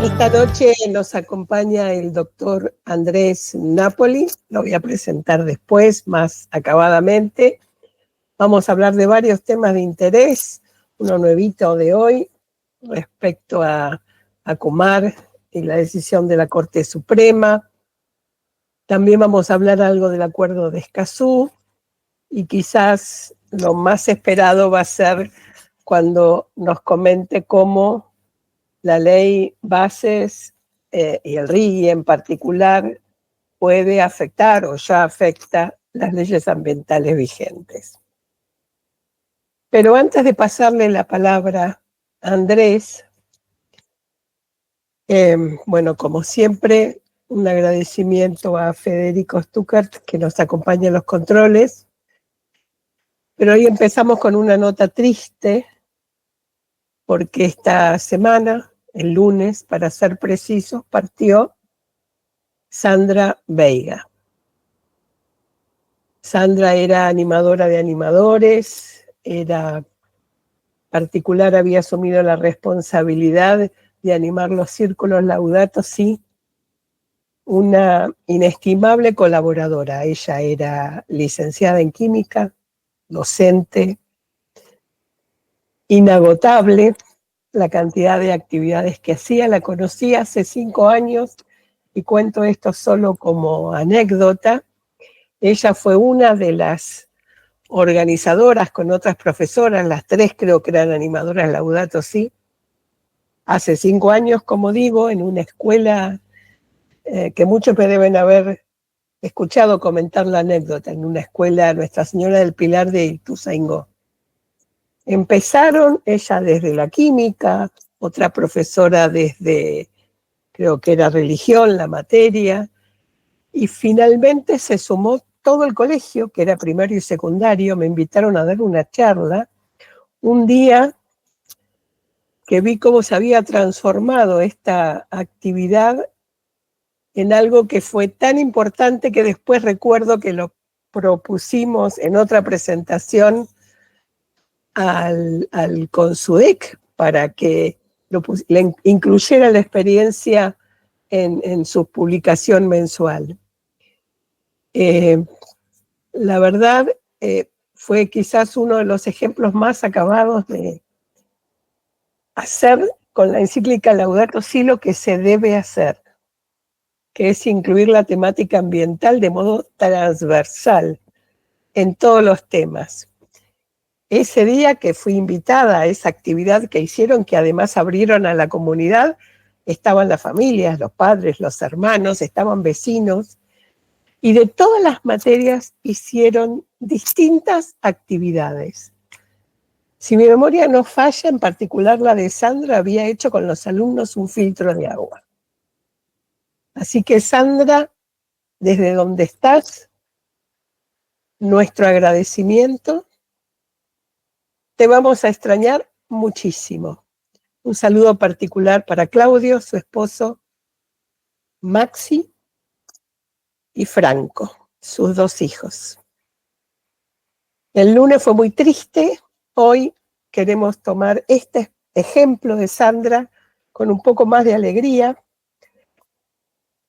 Esta noche nos acompaña el doctor Andrés Napoli, lo voy a presentar después, más acabadamente. Vamos a hablar de varios temas de interés, uno nuevito de hoy, respecto a Kumar y la decisión de la Corte Suprema. También vamos a hablar algo del acuerdo de Escazú, y quizás lo más esperado va a ser cuando nos comente cómo la ley Bases y el RIGI en particular puede afectar o ya afecta las leyes ambientales vigentes. Pero antes de pasarle la palabra a Andrés, bueno, como siempre, un agradecimiento a Federico Stuckert, que nos acompaña en los controles. Pero hoy empezamos con una nota triste, porque esta semana, el lunes, para ser precisos, partió Sandra Veiga. Sandra era animadora de animadores, era particular, había asumido la responsabilidad de animar los círculos Laudato Si, una inestimable colaboradora. Ella era licenciada en química, docente, inagotable la cantidad de actividades que hacía. La conocí hace 5 años y cuento esto solo como anécdota. Ella fue una de las organizadoras con otras profesoras, las 3 creo que eran animadoras Laudato Si, hace 5 años, como digo, en una escuela que muchos me deben haber escuchado comentar la anécdota, en una escuela Nuestra Señora del Pilar de Ituzaingó. Empezaron ella desde la química, otra profesora desde, creo que era religión, la materia, y finalmente se sumó todo el colegio, que era primario y secundario. Me invitaron a dar una charla un día que vi cómo se había transformado esta actividad en algo que fue tan importante que después recuerdo que lo propusimos en otra presentación al CONSUDEC para que le incluyera la experiencia en su publicación mensual. La verdad, fue quizás uno de los ejemplos más acabados de hacer con la encíclica Laudato Si lo que se debe hacer, que es incluir la temática ambiental de modo transversal en todos los temas. Ese día que fui invitada a esa actividad que hicieron, que además abrieron a la comunidad, estaban las familias, los padres, los hermanos, estaban vecinos, y de todas las materias hicieron distintas actividades. Si mi memoria no falla, en particular la de Sandra había hecho con los alumnos un filtro de agua. Así que Sandra, desde donde estás, nuestro agradecimiento. Te vamos a extrañar muchísimo. Un saludo particular para Claudio, su esposo, Maxi y Franco, sus 2 hijos. El lunes fue muy triste. Hoy queremos tomar este ejemplo de Sandra con un poco más de alegría,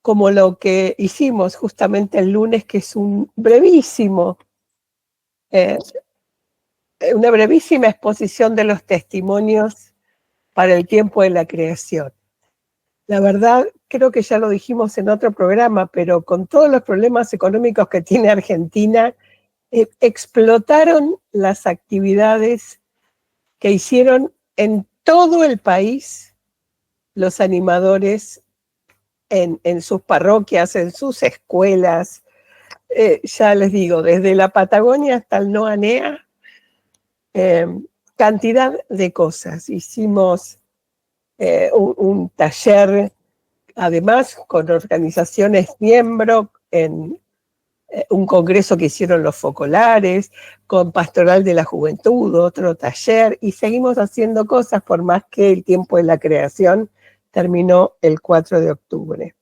como lo que hicimos justamente el lunes, que es una brevísima exposición de los testimonios para el tiempo de la creación. La verdad, creo que ya lo dijimos en otro programa, pero con todos los problemas económicos que tiene Argentina, explotaron las actividades que hicieron en todo el país los animadores en sus parroquias, en sus escuelas. Ya les digo, desde la Patagonia hasta el Noanea, cantidad de cosas. Hicimos un taller, además, con organizaciones miembros, en un congreso que hicieron los focolares, con Pastoral de la Juventud, otro taller, y seguimos haciendo cosas por más que el tiempo de la creación terminó el 4 de octubre.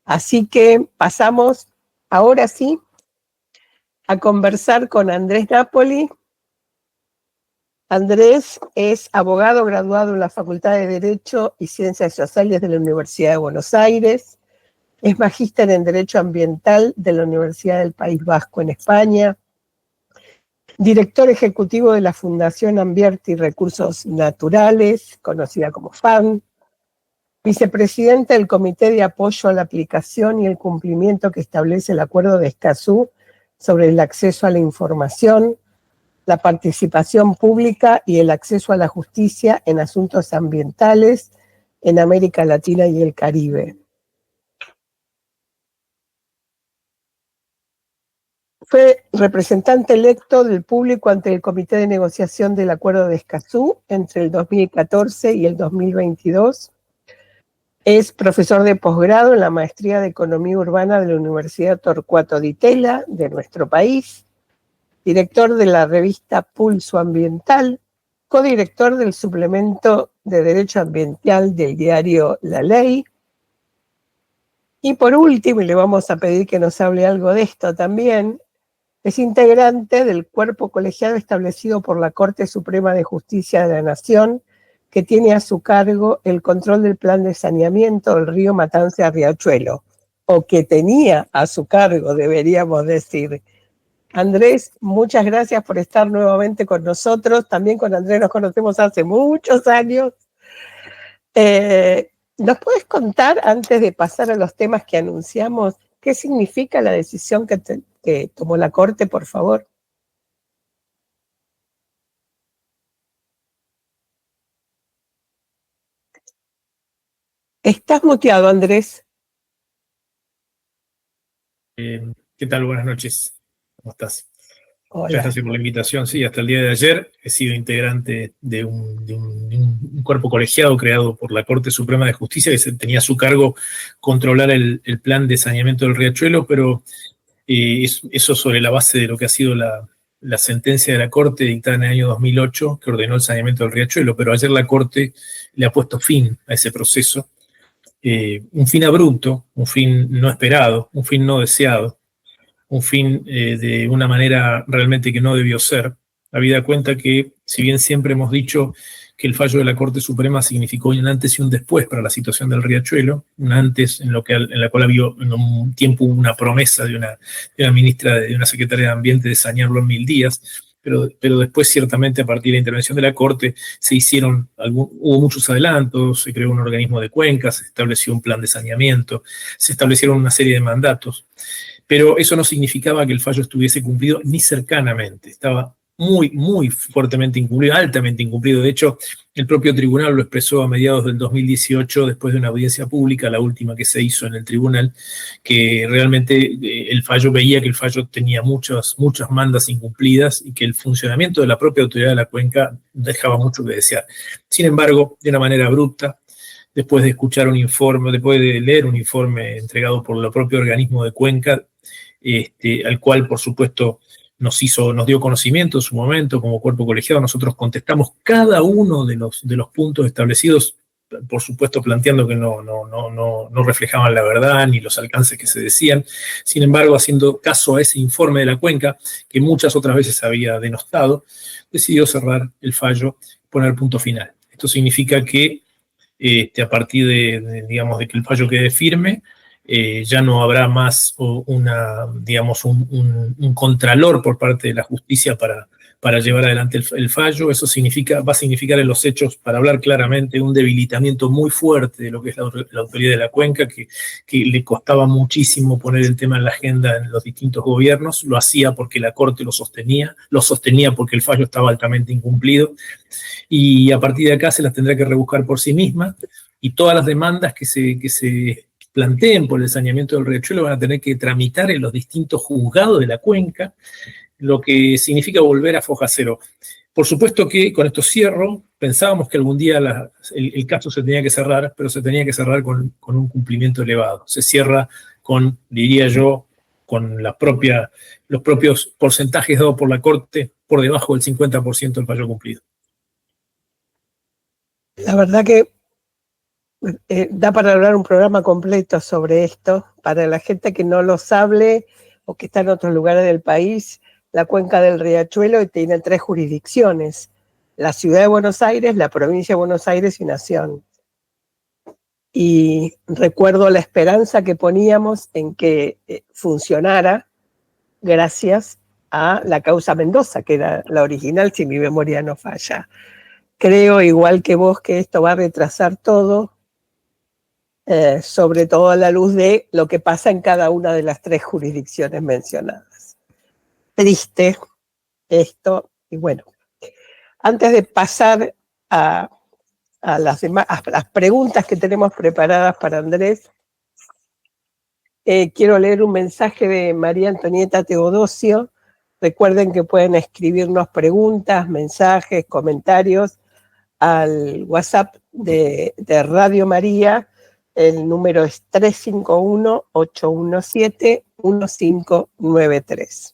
Así que pasamos, ahora sí, a conversar con Andrés Napoli, Andrés es abogado graduado en la Facultad de Derecho y Ciencias Sociales de la Universidad de Buenos Aires. Es magíster en Derecho Ambiental de la Universidad del País Vasco en España. Director ejecutivo de la Fundación Ambiente y Recursos Naturales, conocida como FAN. Vicepresidente del Comité de Apoyo a la Aplicación y el Cumplimiento que establece el Acuerdo de Escazú sobre el acceso a la información, la participación pública y el acceso a la justicia en asuntos ambientales en América Latina y el Caribe. Fue representante electo del público ante el Comité de Negociación del Acuerdo de Escazú entre el 2014 y el 2022. Es profesor de posgrado en la Maestría de Economía Urbana de la Universidad Torcuato Di Tella de nuestro país, director de la revista Pulso Ambiental, codirector del suplemento de Derecho Ambiental del diario La Ley. Y por último, y le vamos a pedir que nos hable algo de esto también, es integrante del cuerpo colegiado establecido por la Corte Suprema de Justicia de la Nación, que tiene a su cargo el control del plan de saneamiento del río Matanza-Riachuelo, o que tenía a su cargo, deberíamos decir. Andrés, muchas gracias por estar nuevamente con nosotros. También con Andrés nos conocemos hace muchos años. ¿Nos puedes contar, antes de pasar a los temas que anunciamos, qué significa la decisión que tomó la Corte, por favor? Estás muteado, Andrés. ¿Qué tal? Buenas noches. ¿Cómo estás? Hola. Muchas gracias por la invitación. Sí, hasta el día de ayer he sido integrante de un cuerpo colegiado creado por la Corte Suprema de Justicia que tenía a su cargo controlar el plan de saneamiento del Riachuelo, pero eso sobre la base de lo que ha sido la sentencia de la Corte dictada en el año 2008 que ordenó el saneamiento del Riachuelo, pero ayer la Corte le ha puesto fin a ese proceso. Un fin abrupto, un fin no esperado, un fin no deseado, un fin de una manera realmente que no debió ser, habida cuenta que, si bien siempre hemos dicho que el fallo de la Corte Suprema significó un antes y un después para la situación del Riachuelo, un antes en la cual había en un tiempo una promesa de una ministra, de una secretaria de Ambiente de sanearlo en 1000 días, pero después ciertamente a partir de la intervención de la Corte hubo muchos adelantos, se creó un organismo de cuencas, se estableció un plan de saneamiento, se establecieron una serie de mandatos, pero eso no significaba que el fallo estuviese cumplido ni cercanamente, estaba muy, muy fuertemente incumplido, altamente incumplido. De hecho, el propio tribunal lo expresó a mediados del 2018, después de una audiencia pública, la última que se hizo en el tribunal, que realmente el fallo veía que el fallo tenía muchas mandas incumplidas y que el funcionamiento de la propia autoridad de la cuenca dejaba mucho que desear. Sin embargo, de una manera abrupta, después de escuchar un informe, después de leer un informe entregado por el propio organismo de cuenca, al cual, por supuesto, nos dio conocimiento en su momento como cuerpo colegiado. Nosotros contestamos cada uno de los puntos establecidos, por supuesto planteando que no reflejaban la verdad ni los alcances que se decían. Sin embargo, haciendo caso a ese informe de la cuenca, que muchas otras veces había denostado, decidió cerrar el fallo, poner punto final. Esto significa que a partir de que el fallo quede firme, ya no habrá más un contralor por parte de la justicia para llevar adelante el fallo. Eso va a significar en los hechos, para hablar claramente, un debilitamiento muy fuerte de lo que es la autoridad de la cuenca, que le costaba muchísimo poner el tema en la agenda en los distintos gobiernos. Lo hacía porque la Corte lo sostenía porque el fallo estaba altamente incumplido, y a partir de acá se las tendrá que rebuscar por sí misma, y todas las demandas que se planteen por el saneamiento del Riachuelo van a tener que tramitar en los distintos juzgados de la cuenca, lo que significa volver a foja cero. Por supuesto que, con esto cierro, pensábamos que algún día el caso se tenía que cerrar, pero se tenía que cerrar con un cumplimiento elevado. Se cierra con, diría yo, con los propios porcentajes dados por la Corte, por debajo del 50% del fallo cumplido. La verdad que da para hablar un programa completo sobre esto. Para la gente que no lo sabe o que está en otros lugares del país, la cuenca del Riachuelo tiene 3 jurisdicciones: la ciudad de Buenos Aires, la provincia de Buenos Aires y Nación. Y recuerdo la esperanza que poníamos en que funcionara gracias a la causa Mendoza, que era la original, si mi memoria no falla. Creo, igual que vos, que esto va a retrasar todo, sobre todo a la luz de lo que pasa en cada una de las 3 jurisdicciones mencionadas. Triste esto, y bueno, antes de pasar a las preguntas que tenemos preparadas para Andrés, quiero leer un mensaje de María Antonieta Teodosio. Recuerden que pueden escribirnos preguntas, mensajes, comentarios al WhatsApp de Radio María. El número es 351-817-1593.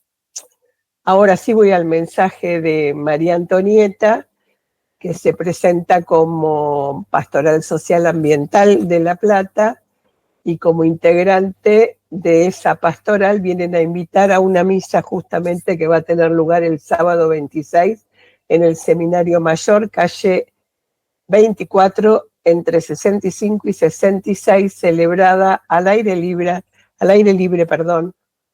Ahora sí voy al mensaje de María Antonieta, que se presenta como Pastoral Social Ambiental de La Plata, y como integrante de esa pastoral vienen a invitar a una misa justamente que va a tener lugar el sábado 26 en el Seminario Mayor, calle 24, entre 65 y 66, celebrada al aire libre,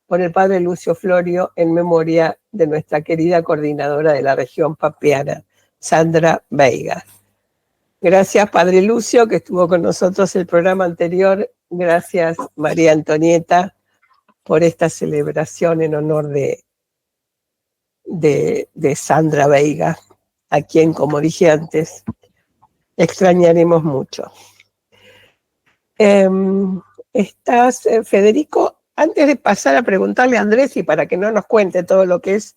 por el padre Lucio Florio, en memoria de nuestra querida coordinadora de la región pampeana, Sandra Veiga. Gracias, padre Lucio, que estuvo con nosotros el programa anterior. Gracias, María Antonieta, por esta celebración en honor de Sandra Veiga, a quien, como dije antes, extrañaremos mucho. ¿Estás, Federico? Antes de pasar a preguntarle a Andrés, y para que no nos cuente todo lo que es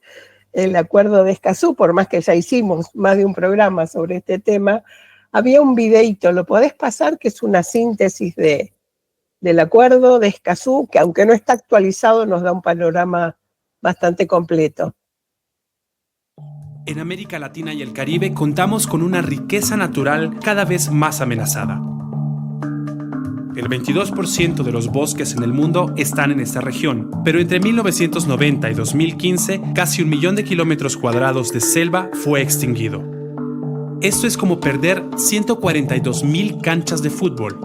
el acuerdo de Escazú, por más que ya hicimos más de un programa sobre este tema, había un videíto, ¿lo podés pasar? Que es una síntesis del acuerdo de Escazú, que aunque no está actualizado, nos da un panorama bastante completo. En América Latina y el Caribe contamos con una riqueza natural cada vez más amenazada. El 22% de los bosques en el mundo están en esta región, pero entre 1990 y 2015, casi 1 millón de kilómetros cuadrados de selva fue extinguido. Esto es como perder 142,000 canchas de fútbol.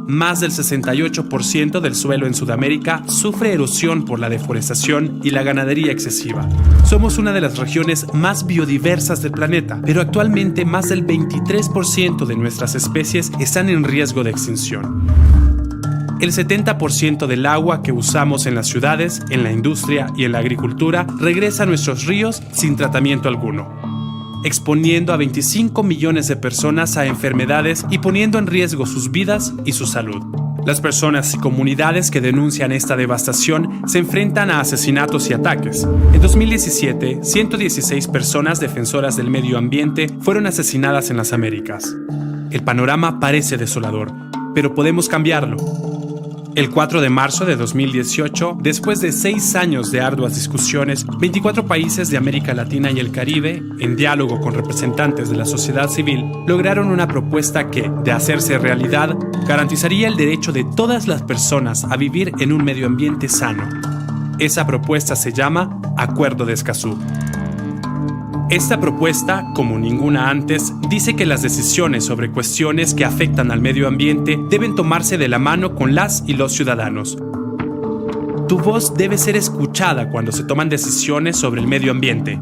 Más del 68% del suelo en Sudamérica sufre erosión por la deforestación y la ganadería excesiva. Somos una de las regiones más biodiversas del planeta, pero actualmente más del 23% de nuestras especies están en riesgo de extinción. El 70% del agua que usamos en las ciudades, en la industria y en la agricultura regresa a nuestros ríos sin tratamiento alguno, exponiendo a 25 millones de personas a enfermedades y poniendo en riesgo sus vidas y su salud. Las personas y comunidades que denuncian esta devastación se enfrentan a asesinatos y ataques. En 2017, 116 personas defensoras del medio ambiente fueron asesinadas en las Américas. El panorama parece desolador, pero podemos cambiarlo. El 4 de marzo de 2018, después de 6 años de arduas discusiones, 24 países de América Latina y el Caribe, en diálogo con representantes de la sociedad civil, lograron una propuesta que, de hacerse realidad, garantizaría el derecho de todas las personas a vivir en un medio ambiente sano. Esa propuesta se llama Acuerdo de Escazú. Esta propuesta, como ninguna antes, dice que las decisiones sobre cuestiones que afectan al medio ambiente deben tomarse de la mano con las y los ciudadanos. Tu voz debe ser escuchada cuando se toman decisiones sobre el medio ambiente.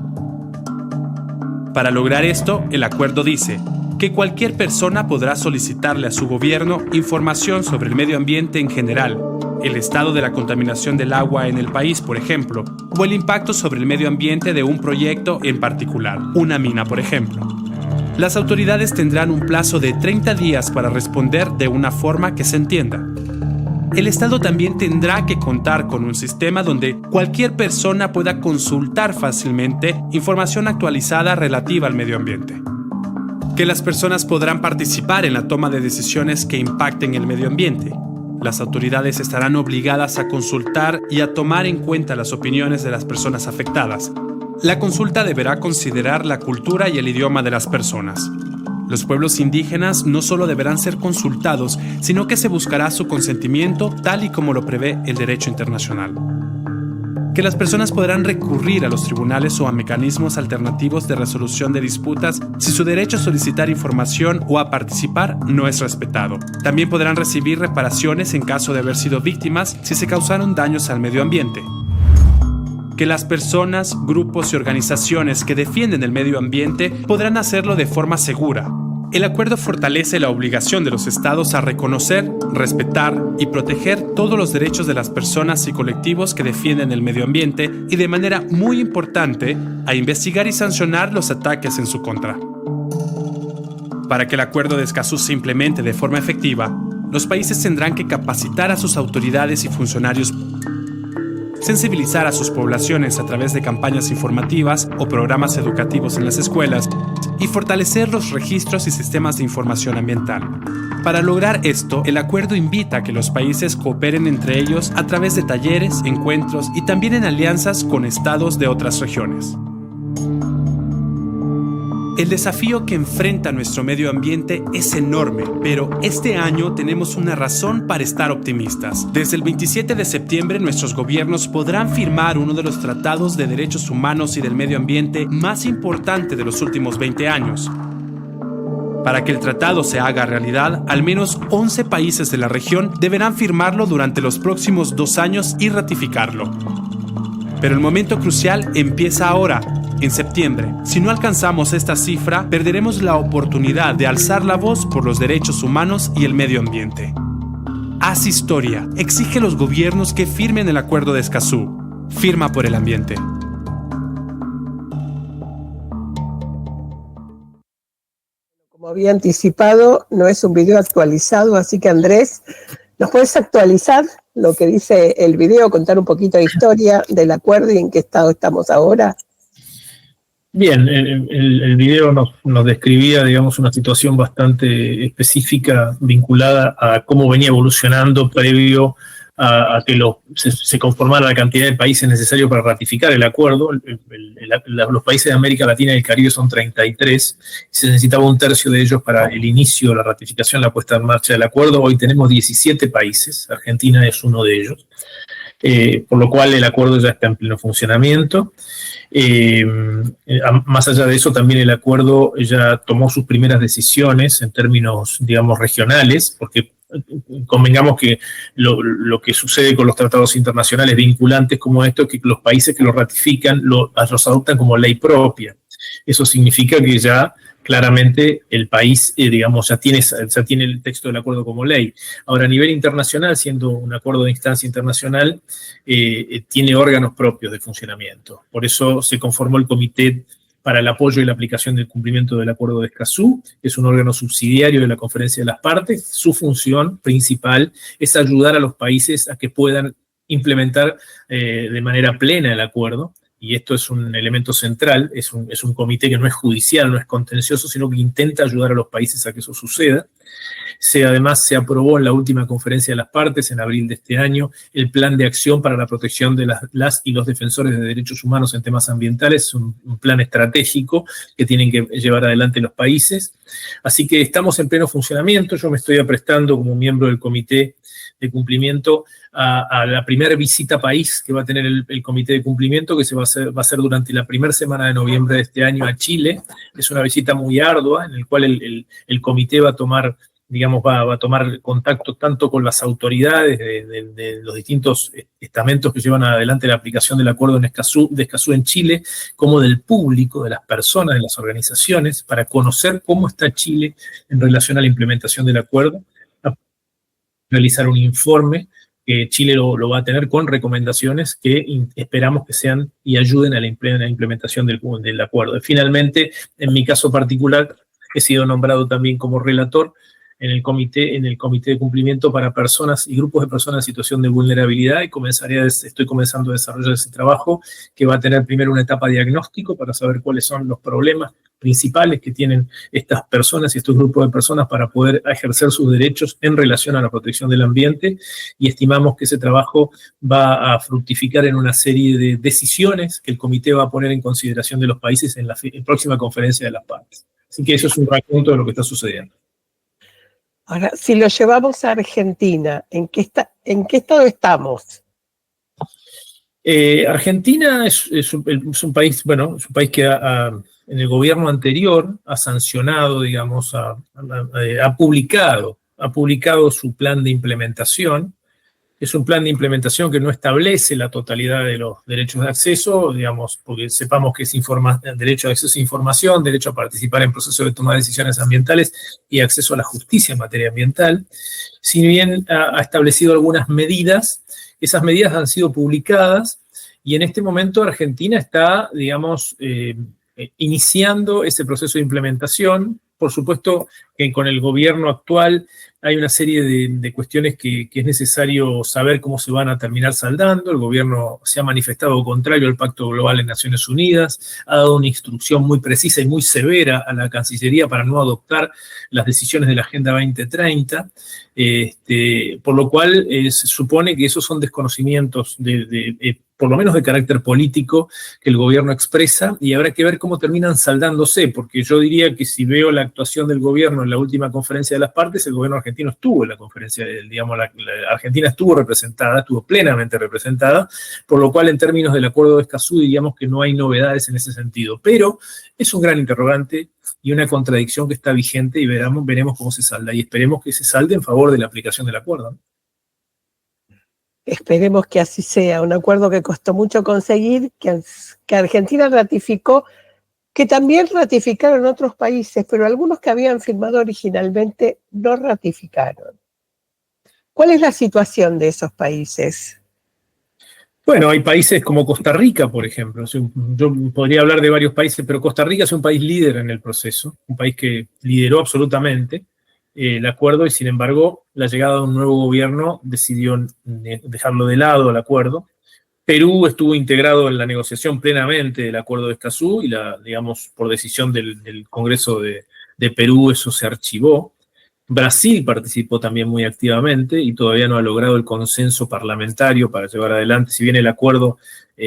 Para lograr esto, el acuerdo dice que cualquier persona podrá solicitarle a su gobierno información sobre el medio ambiente en general, el estado de la contaminación del agua en el país, por ejemplo, o el impacto sobre el medio ambiente de un proyecto en particular, una mina, por ejemplo. Las autoridades tendrán un plazo de 30 días para responder de una forma que se entienda. El Estado también tendrá que contar con un sistema donde cualquier persona pueda consultar fácilmente información actualizada relativa al medio ambiente. Que las personas podrán participar en la toma de decisiones que impacten el medio ambiente. Las autoridades estarán obligadas a consultar y a tomar en cuenta las opiniones de las personas afectadas. La consulta deberá considerar la cultura y el idioma de las personas. Los pueblos indígenas no solo deberán ser consultados, sino que se buscará su consentimiento tal y como lo prevé el derecho internacional. que las personas podrán recurrir a los tribunales o a mecanismos alternativos de resolución de disputas si su derecho a solicitar información o a participar no es respetado. También podrán recibir reparaciones en caso de haber sido víctimas si se causaron daños al medio ambiente. Que las personas, grupos y organizaciones que defienden el medio ambiente podrán hacerlo de forma segura. El acuerdo fortalece la obligación de los estados a reconocer, respetar y proteger todos los derechos de las personas y colectivos que defienden el medio ambiente y, de manera muy importante, a investigar y sancionar los ataques en su contra. Para que el acuerdo de Escazú se implemente de forma efectiva, los países tendrán que capacitar a sus autoridades y funcionarios, sensibilizar a sus poblaciones a través de campañas informativas o programas educativos en las escuelas y fortalecer los registros y sistemas de información ambiental. Para lograr esto, el acuerdo invita a que los países cooperen entre ellos a través de talleres, encuentros y también en alianzas con estados de otras regiones. El desafío que enfrenta nuestro medio ambiente es enorme, pero este año tenemos una razón para estar optimistas. Desde el 27 de septiembre, nuestros gobiernos podrán firmar uno de los tratados de derechos humanos y del medio ambiente más importante de los últimos 20 años. Para que el tratado se haga realidad, al menos 11 países de la región deberán firmarlo durante los próximos 2 años y ratificarlo. Pero el momento crucial empieza ahora, en septiembre. Si no alcanzamos esta cifra, perderemos la oportunidad de alzar la voz por los derechos humanos y el medio ambiente. Haz historia. Exige a los gobiernos que firmen el Acuerdo de Escazú. Firma por el ambiente. Como había anticipado, no es un video actualizado, así que Andrés, ¿nos puedes actualizar lo que dice el video, contar un poquito de historia del acuerdo y en qué estado estamos ahora? Bien, el video nos describía, digamos, una situación bastante específica vinculada a cómo venía evolucionando previo a que se conformara la cantidad de países necesarios para ratificar el acuerdo. Los países de América Latina y el Caribe son 33, y se necesitaba 1/3 de ellos para el inicio, la ratificación, la puesta en marcha del acuerdo. Hoy tenemos 17 países, Argentina es uno de ellos, por lo cual el acuerdo ya está en pleno funcionamiento. Más allá de eso, también el acuerdo ya tomó sus primeras decisiones en términos, digamos, regionales, porque convengamos que lo que sucede con los tratados internacionales vinculantes como esto es que los países que los ratifican los adoptan como ley propia. Eso significa que ya claramente el país, digamos, ya tiene el texto del acuerdo como ley. Ahora, a nivel internacional, siendo un acuerdo de instancia internacional, tiene órganos propios de funcionamiento. Por eso se conformó el Comité para el Apoyo y la Aplicación del Cumplimiento del Acuerdo de Escazú, que es un órgano subsidiario de la Conferencia de las Partes. Su función principal es ayudar a los países a que puedan implementar de manera plena el acuerdo. Y esto es un elemento central, es un comité que no es judicial, no es contencioso, sino que intenta ayudar a los países a que eso suceda. Además, se aprobó en la última conferencia de las partes, en abril de este año, el plan de acción para la protección de las y los defensores de derechos humanos en temas ambientales, un plan estratégico que tienen que llevar adelante los países. Así que estamos en pleno funcionamiento. Yo me estoy aprestando como miembro del comité de cumplimiento a la primera visita país que va a tener el comité de cumplimiento, que va a ser durante la primera semana de noviembre de este año a Chile. Es una visita muy ardua en la cual el comité va a tomar, digamos, va a tomar contacto tanto con las autoridades de los distintos estamentos que llevan adelante la aplicación del acuerdo de Escazú en Chile, como del público, de las personas, de las organizaciones, para conocer cómo está Chile en relación a la implementación del acuerdo, a realizar un informe que Chile lo va a tener con recomendaciones que esperamos que sean y ayuden a la implementación del acuerdo. Finalmente, en mi caso particular, he sido nombrado también como relator en el comité de cumplimiento para personas y grupos de personas en situación de vulnerabilidad, y estoy comenzando a desarrollar ese trabajo, que va a tener primero una etapa diagnóstico para saber cuáles son los problemas principales que tienen estas personas y estos grupos de personas para poder ejercer sus derechos en relación a la protección del ambiente, y estimamos que ese trabajo va a fructificar en una serie de decisiones que el comité va a poner en consideración de los países en la próxima conferencia de las partes. Así que eso es un raconto de lo que está sucediendo. Ahora, si lo llevamos a Argentina, ¿en qué estado estamos? Argentina es un país, bueno, es un país que en el gobierno anterior ha sancionado, digamos, ha publicado su plan de implementación. Es un plan de implementación que no establece la totalidad de los derechos de acceso, digamos, porque sepamos que es derecho de acceso a información, derecho a participar en procesos de toma de decisiones ambientales y acceso a la justicia en materia ambiental. Si bien ha establecido algunas medidas, esas medidas han sido publicadas y en este momento Argentina está, digamos, iniciando ese proceso de implementación. Por supuesto que con el gobierno actual hay una serie de cuestiones que es necesario saber cómo se van a terminar saldando. El gobierno se ha manifestado contrario al Pacto Global en Naciones Unidas, ha dado una instrucción muy precisa y muy severa a la Cancillería para no adoptar las decisiones de la Agenda 2030, por lo cual se supone que esos son desconocimientos por lo menos de carácter político, que el gobierno expresa, y habrá que ver cómo terminan saldándose, porque yo diría que si veo la actuación del gobierno en la última conferencia de las partes, el gobierno argentino estuvo en la conferencia, digamos, la Argentina estuvo representada, estuvo plenamente representada, por lo cual en términos del acuerdo de Escazú diríamos que no hay novedades en ese sentido, pero es un gran interrogante y una contradicción que está vigente y veremos cómo se salda, y esperemos que se salde en favor de la aplicación del acuerdo. Esperemos que así sea, un acuerdo que costó mucho conseguir, que Argentina ratificó, que también ratificaron otros países, pero algunos que habían firmado originalmente no ratificaron. ¿Cuál es la situación de esos países? Bueno, hay países como Costa Rica, por ejemplo. Yo podría hablar de varios países, pero Costa Rica es un país líder en el proceso, un país que lideró absolutamente el acuerdo y, sin embargo, la llegada de un nuevo gobierno decidió dejarlo de lado el acuerdo. Perú estuvo integrado en la negociación plenamente del acuerdo de Escazú y, digamos, por decisión del Congreso de Perú, eso se archivó. Brasil participó también muy activamente y todavía no ha logrado el consenso parlamentario para llevar adelante. Si bien el acuerdo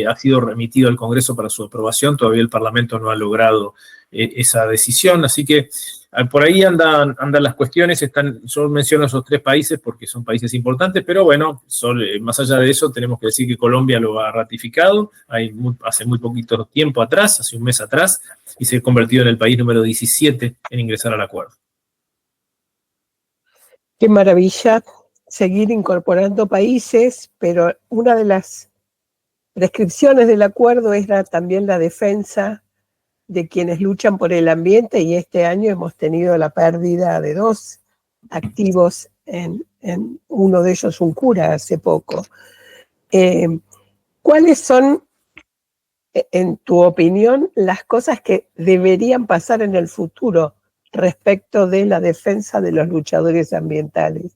ha sido remitido al Congreso para su aprobación, todavía el Parlamento no ha logrado esa decisión. Así que por ahí andan las cuestiones. Yo menciono esos tres países porque son países importantes, pero bueno, más allá de eso tenemos que decir que Colombia lo ha ratificado hace muy poquito tiempo atrás, hace un mes atrás, y se ha convertido en el país número 17 en ingresar al acuerdo. Qué maravilla seguir incorporando países, pero una de las prescripciones del acuerdo era también la defensa de quienes luchan por el ambiente, y este año hemos tenido la pérdida de 2 activos, en uno de ellos un cura hace poco. ¿Cuáles son, en tu opinión, las cosas que deberían pasar en el futuro respecto de la defensa de los luchadores ambientales?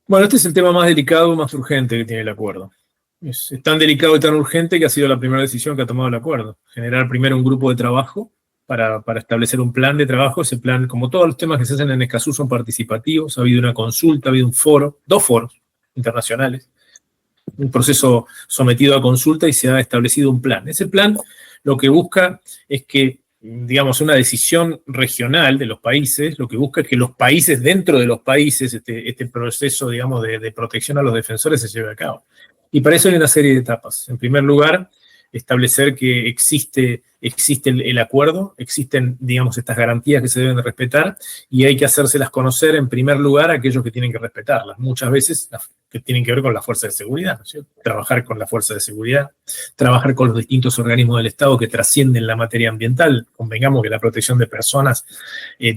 Bueno, este es el tema más delicado, más urgente que tiene el acuerdo. Es tan delicado y tan urgente que ha sido la primera decisión que ha tomado el acuerdo. Generar primero un grupo de trabajo para establecer un plan de trabajo. Ese plan, como todos los temas que se hacen en Escazú, son participativos. Ha habido una consulta, ha habido un foro, 2 foros internacionales, un proceso sometido a consulta y se ha establecido un plan. Ese plan lo que busca es que, digamos, una decisión regional de los países, lo que busca es que los países, dentro de los países, este proceso, digamos, de protección a los defensores se lleve a cabo. Y para eso hay una serie de etapas. En primer lugar, establecer que existe el acuerdo, existen, digamos, estas garantías que se deben de respetar y hay que hacérselas conocer en primer lugar a aquellos que tienen que respetarlas. Muchas veces que tienen que ver con la fuerza de seguridad, ¿no es cierto? Trabajar con la fuerza de seguridad, trabajar con los distintos organismos del Estado que trascienden la materia ambiental. Convengamos que la protección de personas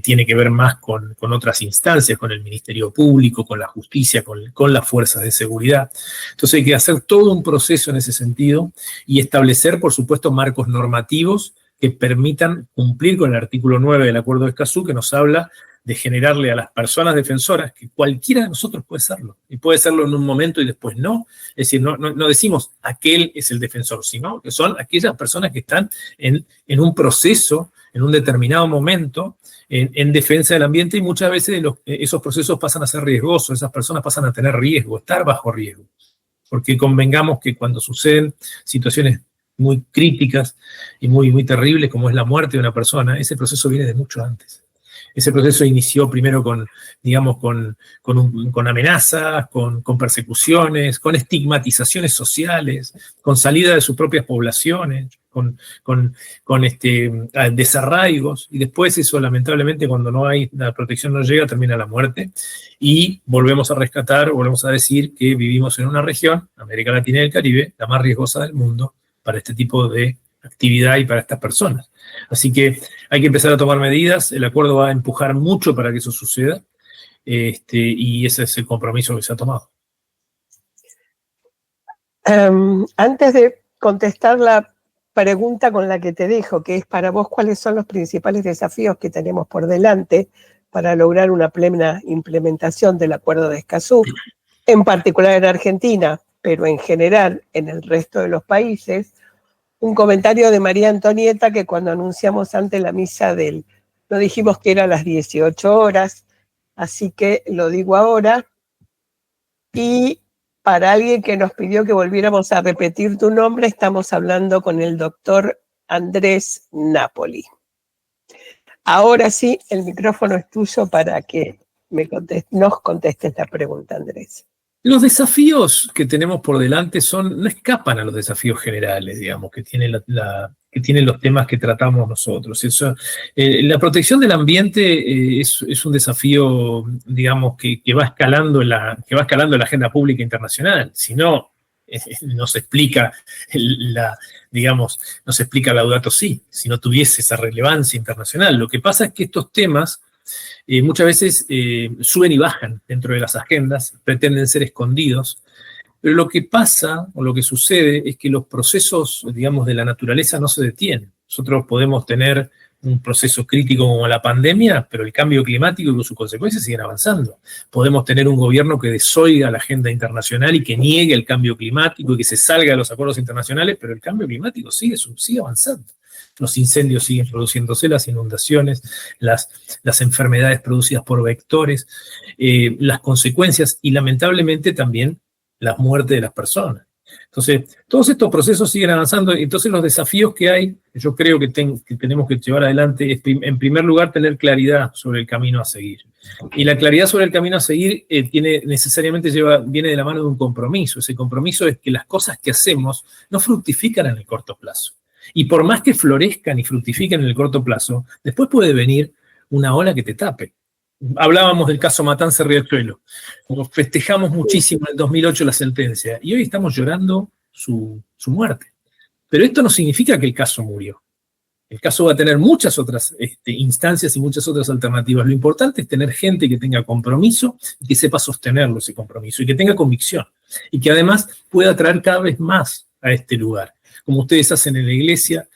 tiene que ver más con otras instancias, con el Ministerio Público, con la justicia, con las fuerzas de seguridad. Entonces hay que hacer todo un proceso en ese sentido y establecer, por supuesto, marcos normativos que permitan cumplir con el artículo 9 del Acuerdo de Escazú, que nos habla de generarle a las personas defensoras, que cualquiera de nosotros puede serlo, y puede serlo en un momento y después no. Es decir, no decimos aquel es el defensor, sino que son aquellas personas que están en un proceso, en un determinado momento, en defensa del ambiente, y muchas veces esos procesos pasan a ser riesgosos, esas personas pasan a tener riesgo, estar bajo riesgo. Porque convengamos que cuando suceden situaciones muy críticas y muy, muy terribles, como es la muerte de una persona, ese proceso viene de mucho antes. Ese proceso inició primero con amenazas, con persecuciones, con estigmatizaciones sociales, con salida de sus propias poblaciones, con desarraigos, y después eso, lamentablemente, cuando la protección no llega, termina la muerte, y volvemos a rescatar, volvemos a decir que vivimos en una región, América Latina y el Caribe, la más riesgosa del mundo para este tipo de actividad y para estas personas. Así que hay que empezar a tomar medidas, el acuerdo va a empujar mucho para que eso suceda, y ese es el compromiso que se ha tomado. Antes de contestar la pregunta con la que te dejo, que es para vos, ¿cuáles son los principales desafíos que tenemos por delante para lograr una plena implementación del Acuerdo de Escazú, en particular en Argentina, pero en general en el resto de los países? Un comentario de María Antonieta, que cuando anunciamos antes la misa no dijimos que era a las 18 horas, así que lo digo ahora. Y para alguien que nos pidió que volviéramos a repetir tu nombre, estamos hablando con el doctor Andrés Napoli. Ahora sí, el micrófono es tuyo para que nos contestes la pregunta, Andrés. Los desafíos que tenemos por delante no escapan a los desafíos generales, digamos, que tienen los temas que tratamos nosotros. La protección del ambiente es un desafío, digamos, que va escalando la agenda pública internacional. Si no, no se explica Laudato Si, si no tuviese esa relevancia internacional. Lo que pasa es que estos temas muchas veces suben y bajan dentro de las agendas, pretenden ser escondidos, pero lo que pasa o lo que sucede es que los procesos, digamos, de la naturaleza no se detienen. Nosotros podemos tener un proceso crítico como la pandemia, pero el cambio climático y sus consecuencias siguen avanzando. Podemos tener un gobierno que desoiga la agenda internacional y que niegue el cambio climático y que se salga de los acuerdos internacionales, pero el cambio climático sigue avanzando. Los incendios siguen produciéndose, las inundaciones, las enfermedades producidas por vectores, las consecuencias y lamentablemente también la muerte de las personas. Entonces, todos estos procesos siguen avanzando. Entonces, los desafíos que hay, yo creo que tenemos que llevar adelante es, en primer lugar, tener claridad sobre el camino a seguir. Y la claridad sobre el camino a seguir necesariamente viene de la mano de un compromiso. Ese compromiso es que las cosas que hacemos no fructifican en el corto plazo. Y por más que florezcan y fructifiquen en el corto plazo, después puede venir una ola que te tape. Hablábamos del caso Matanza-Riachuelo. Festejamos muchísimo en el 2008 la sentencia y hoy estamos llorando su muerte. Pero esto no significa que el caso murió. El caso va a tener muchas otras instancias y muchas otras alternativas. Lo importante es tener gente que tenga compromiso y que sepa sostenerlo ese compromiso y que tenga convicción y que además pueda atraer cada vez más a este lugar. Como ustedes hacen en la iglesia,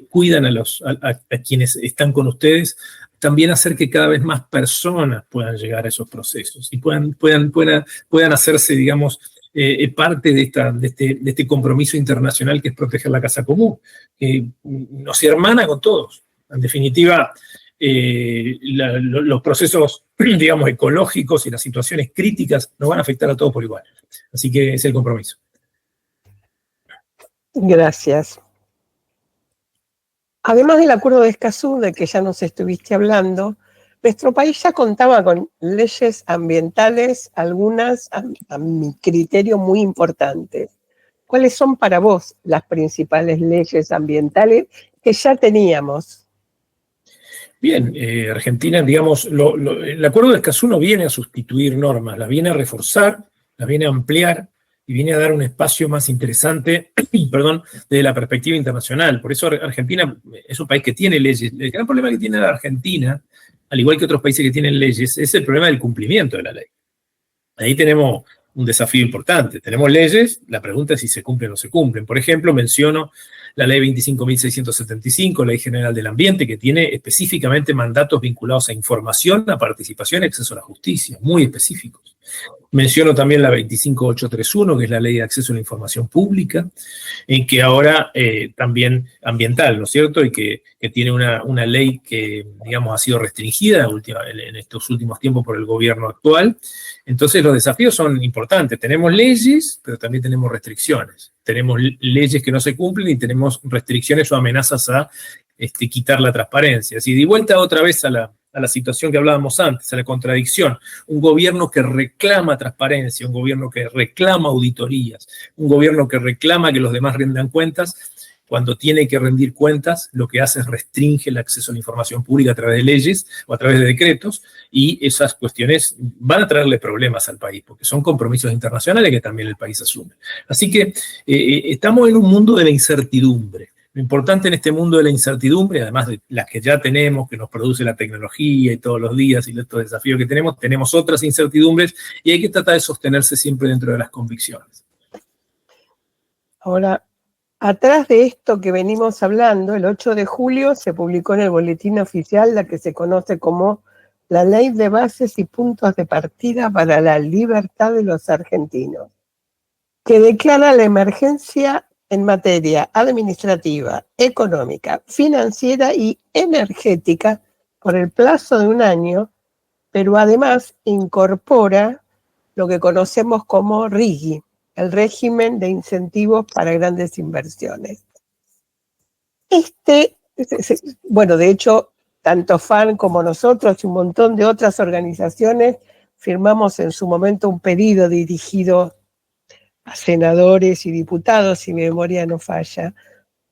cuidan a quienes están con ustedes, también hacer que cada vez más personas puedan llegar a esos procesos y puedan hacerse, digamos, parte de este compromiso internacional que es proteger la casa común, que nos hermana con todos. En definitiva, los procesos, digamos, ecológicos y las situaciones críticas nos van a afectar a todos por igual. Así que es el compromiso. Gracias. Además del Acuerdo de Escazú, del que ya nos estuviste hablando, nuestro país ya contaba con leyes ambientales, algunas a mi criterio muy importantes. ¿Cuáles son para vos las principales leyes ambientales que ya teníamos? Bien, Argentina, digamos, el Acuerdo de Escazú no viene a sustituir normas, las viene a reforzar, las viene a ampliar y viene a dar un espacio más interesante, desde la perspectiva internacional. Por eso Argentina es un país que tiene leyes. El gran problema que tiene la Argentina, al igual que otros países que tienen leyes, es el problema del cumplimiento de la ley. Ahí tenemos un desafío importante. Tenemos leyes, la pregunta es si se cumplen o no se cumplen. Por ejemplo, menciono la ley 25.675, Ley General del Ambiente, que tiene específicamente mandatos vinculados a información, a participación y acceso a la justicia, muy específicos. Menciono también la 25.831, que es la Ley de Acceso a la Información Pública, que ahora también ambiental, ¿no es cierto? Y que tiene una ley que, digamos, ha sido restringida en estos últimos tiempos por el gobierno actual. Entonces los desafíos son importantes. Tenemos leyes, pero también tenemos restricciones. Tenemos leyes que no se cumplen y tenemos restricciones o amenazas a quitar la transparencia. Si de vuelta otra vez a a la situación que hablábamos antes, a la contradicción. Un gobierno que reclama transparencia, un gobierno que reclama auditorías, un gobierno que reclama que los demás rindan cuentas. Cuando tiene que rendir cuentas, lo que hace es restringe el acceso a la información pública a través de leyes o a través de decretos, y esas cuestiones van a traerle problemas al país, porque son compromisos internacionales que también el país asume. Así que estamos en un mundo de la incertidumbre. Lo importante en este mundo de la incertidumbre, además de las que ya tenemos, que nos produce la tecnología y todos los días y estos desafíos que tenemos otras incertidumbres, y hay que tratar de sostenerse siempre dentro de las convicciones. Ahora, atrás de esto que venimos hablando, el 8 de julio se publicó en el Boletín Oficial la que se conoce como la Ley de Bases y Puntos de Partida para la Libertad de los Argentinos, que declara la emergencia en materia administrativa, económica, financiera y energética por el plazo de un año, pero además incorpora lo que conocemos como RIGI, el régimen de incentivos para grandes inversiones. Bueno, de hecho, tanto FAN como nosotros y un montón de otras organizaciones firmamos en su momento un pedido dirigido a senadores y diputados, si mi memoria no falla,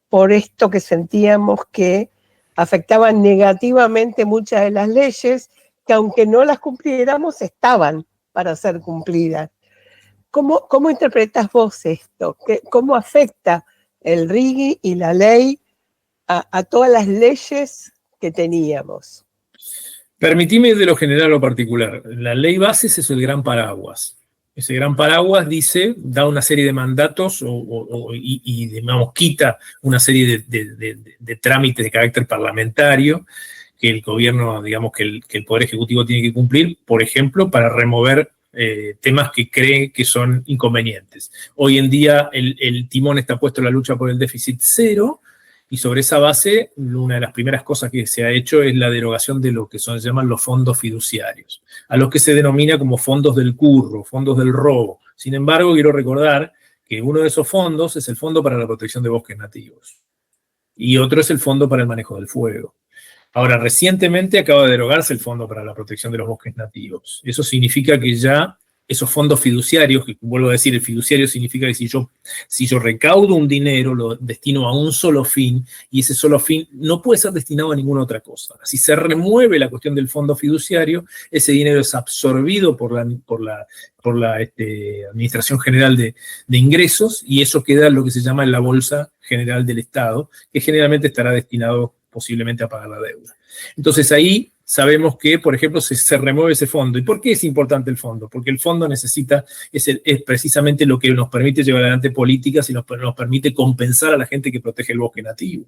por esto que sentíamos que afectaban negativamente muchas de las leyes que, aunque no las cumpliéramos, estaban para ser cumplidas. ¿Cómo interpretas vos esto? ¿Cómo afecta el RIGI y la ley a todas las leyes que teníamos? Permitime de lo general a lo particular. La ley bases es el gran paraguas. Ese gran paraguas da una serie de mandatos y digamos, quita una serie de trámites de carácter parlamentario que el gobierno, digamos, que el Poder Ejecutivo tiene que cumplir, por ejemplo, para remover temas que creen que son inconvenientes. Hoy en día el timón está puesto en la lucha por el déficit cero, y sobre esa base, una de las primeras cosas que se ha hecho es la derogación de lo que se llaman los fondos fiduciarios, a los que se denomina como fondos del curro, fondos del robo. Sin embargo, quiero recordar que uno de esos fondos es el Fondo para la Protección de Bosques Nativos, y otro es el Fondo para el Manejo del Fuego. Ahora, recientemente acaba de derogarse el Fondo para la Protección de los Bosques Nativos. Eso significa que ya esos fondos fiduciarios, que vuelvo a decir, el fiduciario significa que si yo recaudo un dinero, lo destino a un solo fin, y ese solo fin no puede ser destinado a ninguna otra cosa. Si se remueve la cuestión del fondo fiduciario, ese dinero es absorbido por la Administración General de Ingresos, y eso queda en lo que se llama en la Bolsa General del Estado, que generalmente estará destinado posiblemente a pagar la deuda. Entonces ahí sabemos que, por ejemplo, se remueve ese fondo. ¿Y por qué es importante el fondo? Porque el fondo es precisamente lo que nos permite llevar adelante políticas y nos permite compensar a la gente que protege el bosque nativo.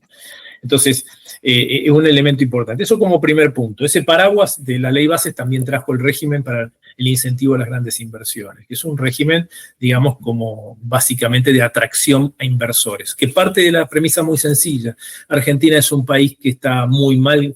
Entonces, es un elemento importante. Eso como primer punto. Ese paraguas de la ley bases también trajo el régimen para el incentivo a las grandes inversiones, que es un régimen, digamos, como básicamente de atracción a inversores, que parte de la premisa muy sencilla. Argentina es un país que está muy mal,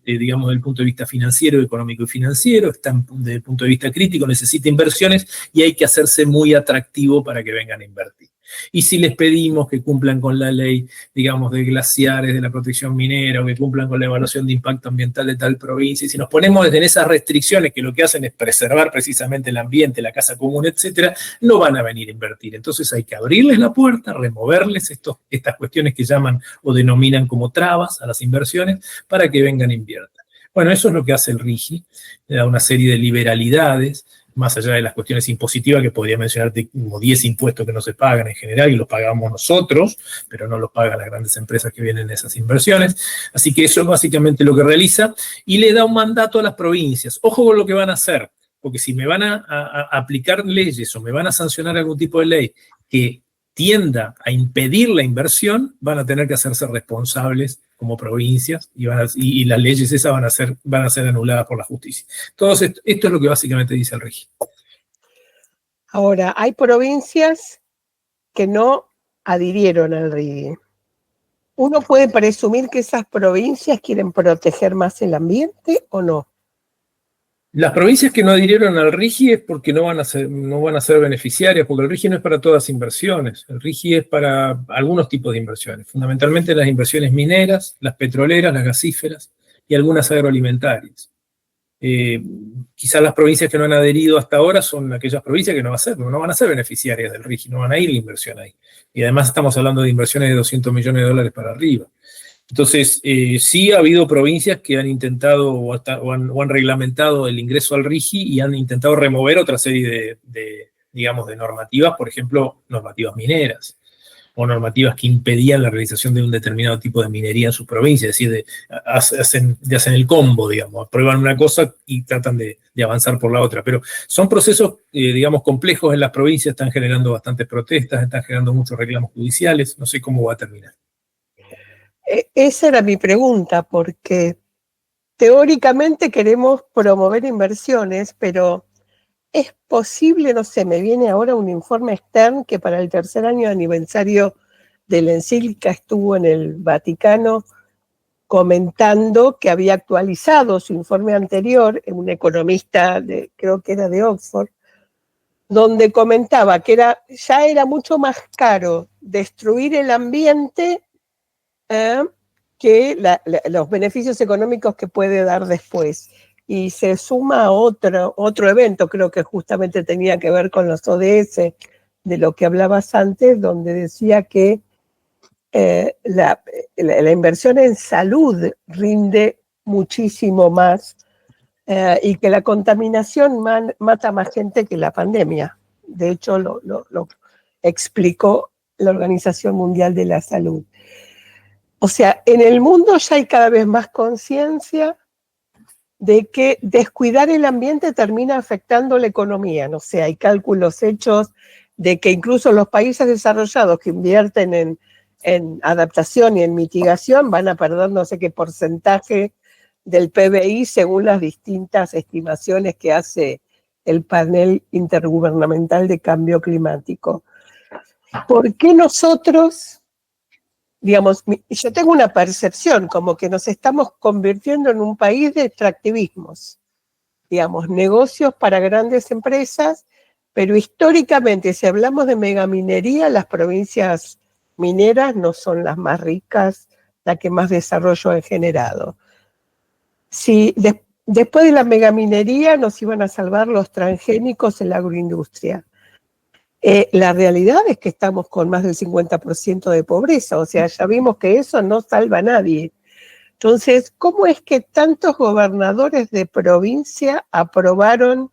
digamos, desde el punto de vista financiero, económico y financiero, está desde el punto de vista crítico, necesita inversiones y hay que hacerse muy atractivo para que vengan a invertir. Y si les pedimos que cumplan con la ley, digamos, de glaciares, de la protección minera, o que cumplan con la evaluación de impacto ambiental de tal provincia, y si nos ponemos en esas restricciones que lo que hacen es preservar precisamente el ambiente, la casa común, etcétera, no van a venir a invertir. Entonces hay que abrirles la puerta, removerles estas cuestiones que llaman o denominan como trabas a las inversiones para que vengan a inviertan. Bueno, eso es lo que hace el RIGI, le da una serie de liberalidades, más allá de las cuestiones impositivas, que podría mencionarte como 10 impuestos que no se pagan en general y los pagamos nosotros, pero no los pagan las grandes empresas que vienen de esas inversiones. Así que eso es básicamente lo que realiza y le da un mandato a las provincias. Ojo con lo que van a hacer, porque si me van a aplicar leyes o me van a sancionar algún tipo de ley que tienda a impedir la inversión, van a tener que hacerse responsables como provincias y las leyes esas van a ser anuladas por la justicia. Entonces, esto es lo que básicamente dice el régimen. Ahora, hay provincias que no adhirieron al RIGI. ¿Uno puede presumir que esas provincias quieren proteger más el ambiente o no? Las provincias que no adhirieron al RIGI es porque no van a ser beneficiarias, porque el RIGI no es para todas inversiones. El RIGI es para algunos tipos de inversiones, fundamentalmente las inversiones mineras, las petroleras, las gasíferas, y algunas agroalimentarias. Quizás las provincias que no han adherido hasta ahora son aquellas provincias que no van a ser beneficiarias del RIGI, no van a ir la inversión ahí. Y además estamos hablando de inversiones de $200 millones para arriba. Entonces, sí ha habido provincias que han intentado o han reglamentado el ingreso al RIGI y han intentado remover otra serie de normativas, por ejemplo, normativas mineras o normativas que impedían la realización de un determinado tipo de minería en sus provincias, es decir, hacen el combo, digamos, aprueban una cosa y tratan de avanzar por la otra, pero son procesos, complejos en las provincias, están generando bastantes protestas, están generando muchos reclamos judiciales, no sé cómo va a terminar. Esa era mi pregunta, porque teóricamente queremos promover inversiones, pero es posible, no sé, me viene ahora un informe Stern que para el 3er año de aniversario de la encíclica estuvo en el Vaticano comentando que había actualizado su informe anterior, un economista, creo que era de Oxford, donde comentaba que ya era mucho más caro destruir el ambiente que los beneficios económicos que puede dar después. Y se suma otro evento, creo que justamente tenía que ver con los ODS, de lo que hablabas antes, donde decía que la inversión en salud rinde muchísimo más y que la contaminación mata más gente que la pandemia. De hecho, lo explicó la Organización Mundial de la Salud. O sea, en el mundo ya hay cada vez más conciencia de que descuidar el ambiente termina afectando la economía. No sé, hay cálculos hechos de que incluso los países desarrollados que invierten en adaptación y en mitigación van a perder no sé qué porcentaje del PBI según las distintas estimaciones que hace el panel intergubernamental de cambio climático. ¿Por qué nosotros, yo tengo una percepción como que nos estamos convirtiendo en un país de extractivismos, negocios para grandes empresas, pero históricamente, si hablamos de megaminería, las provincias mineras no son las más ricas, las que más desarrollo han generado. Si después de la megaminería nos iban a salvar los transgénicos en la agroindustria. La realidad es que estamos con más del 50% de pobreza, o sea, ya vimos que eso no salva a nadie. Entonces, ¿cómo es que tantos gobernadores de provincia aprobaron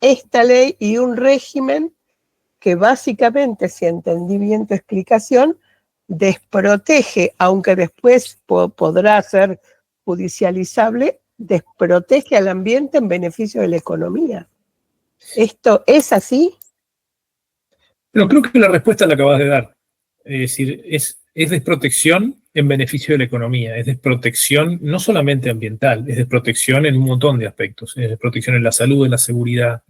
esta ley y un régimen que básicamente, si entendí bien tu explicación, desprotege, aunque después podrá ser judicializable, desprotege al ambiente en beneficio de la economía? ¿Esto es así? Pero creo que la respuesta la acabas de dar. Es decir, es desprotección en beneficio de la economía, es desprotección no solamente ambiental, es desprotección en un montón de aspectos, es desprotección en la salud, en la seguridad,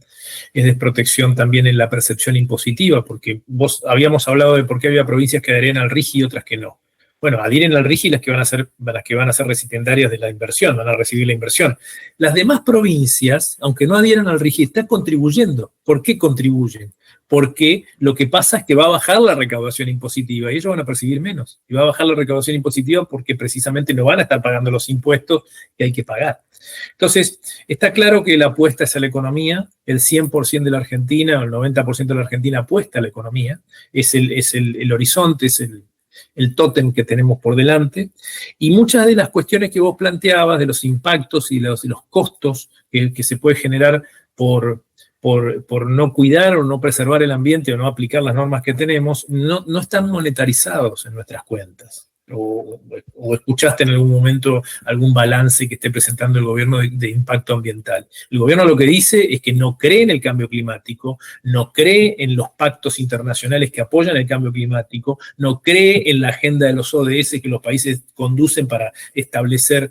es desprotección también en la percepción impositiva, porque habíamos hablado de por qué había provincias que adherían al RIGI y otras que no. Bueno, adhieren al RIGI las que van a ser recipendarias de la inversión, van a recibir la inversión. Las demás provincias, aunque no adhieran al RIGI, están contribuyendo. ¿Por qué contribuyen? Porque lo que pasa es que va a bajar la recaudación impositiva y ellos van a percibir menos. Y va a bajar la recaudación impositiva porque precisamente no van a estar pagando los impuestos que hay que pagar. Entonces, está claro que la apuesta es a la economía, el 100% de la Argentina, o el 90% de la Argentina apuesta a la economía, es el horizonte, es el tótem que tenemos por delante, y muchas de las cuestiones que vos planteabas, de los impactos y los costos que se puede generar por no cuidar o no preservar el ambiente o no aplicar las normas que tenemos, no están monetarizados en nuestras cuentas. O escuchaste en algún momento algún balance que esté presentando el gobierno de impacto ambiental. El gobierno lo que dice es que no cree en el cambio climático, no cree en los pactos internacionales que apoyan el cambio climático, no cree en la agenda de los ODS que los países conducen para establecer,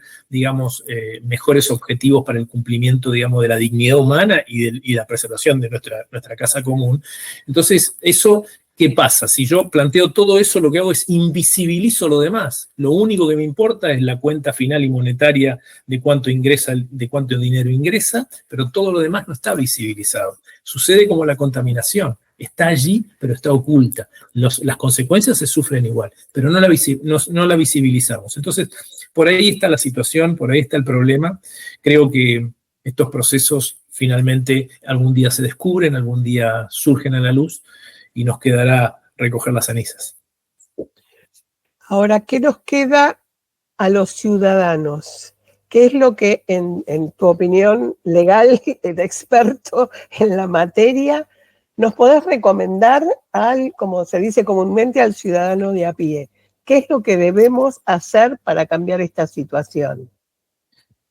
mejores objetivos para el cumplimiento, de la dignidad humana y la preservación de nuestra casa común. Entonces, eso... ¿Qué pasa? Si yo planteo todo eso, lo que hago es invisibilizo lo demás. Lo único que me importa es la cuenta final y monetaria de cuánto dinero ingresa, pero todo lo demás no está visibilizado. Sucede como la contaminación. Está allí, pero está oculta. Las consecuencias se sufren igual, pero no la visibilizamos. Entonces, por ahí está la situación, por ahí está el problema. Creo que estos procesos finalmente algún día se descubren, algún día surgen a la luz y nos quedará recoger las cenizas. Ahora, ¿qué nos queda a los ciudadanos? ¿Qué es lo que, en tu opinión legal, de experto en la materia, nos podés recomendar como se dice comúnmente, al ciudadano de a pie? ¿Qué es lo que debemos hacer para cambiar esta situación?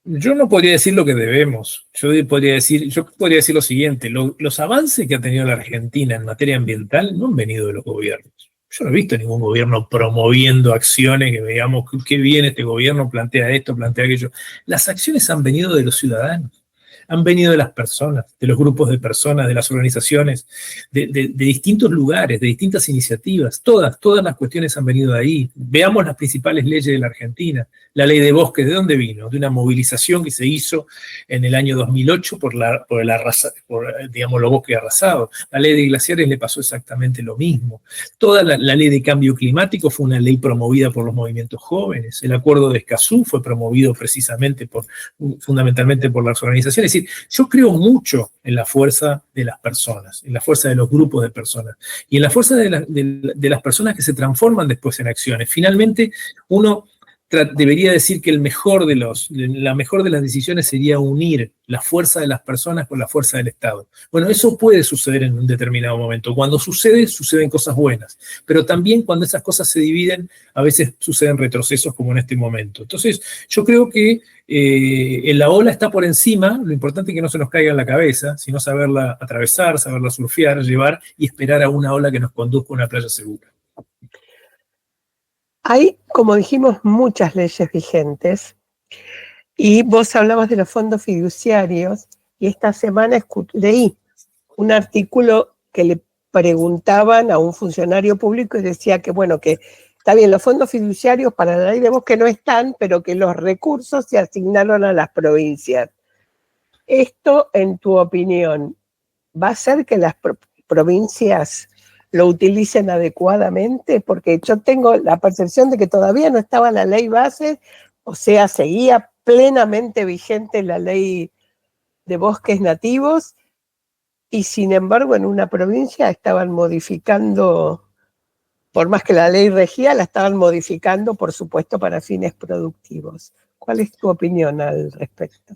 Yo no podría decir lo que debemos. Yo podría decir lo siguiente. Los avances que ha tenido la Argentina en materia ambiental no han venido de los gobiernos. Yo no he visto ningún gobierno promoviendo acciones que veamos qué bien este gobierno plantea esto, plantea aquello. Las acciones han venido de los ciudadanos, han venido de las personas, de los grupos de personas, de las organizaciones, de distintos lugares, de distintas iniciativas. Todas las cuestiones han venido de ahí. Veamos las principales leyes de la Argentina. La ley de bosques, ¿de dónde vino? De una movilización que se hizo en el año 2008 por digamos, los bosques arrasados. La ley de glaciares le pasó exactamente lo mismo. Toda la ley de cambio climático fue una ley promovida por los movimientos jóvenes. El acuerdo de Escazú fue promovido precisamente fundamentalmente por las organizaciones. Es decir, yo creo mucho en la fuerza de las personas, en la fuerza de los grupos de personas y en la fuerza de las personas que se transforman después en acciones. Finalmente, uno debería decir que la mejor de las decisiones sería unir la fuerza de las personas con la fuerza del Estado. Bueno, eso puede suceder en un determinado momento. Cuando suceden cosas buenas, pero también cuando esas cosas se dividen, a veces suceden retrocesos como en este momento. Entonces, yo creo que la ola está por encima, lo importante es que no se nos caiga en la cabeza, sino saberla atravesar, saberla surfear, llevar y esperar a una ola que nos conduzca a una playa segura. Hay, como dijimos, muchas leyes vigentes y vos hablabas de los fondos fiduciarios y esta semana leí un artículo que le preguntaban a un funcionario público y decía que, bueno, que está bien, los fondos fiduciarios para la ley de bosque no están, pero que los recursos se asignaron a las provincias. Esto, en tu opinión, ¿va a hacer que las provincias lo utilicen adecuadamente? Porque yo tengo la percepción de que todavía no estaba la ley base, o sea, seguía plenamente vigente la ley de bosques nativos, y sin embargo en una provincia estaban modificando, por más que la ley regía, la estaban modificando, por supuesto, para fines productivos. ¿Cuál es tu opinión al respecto?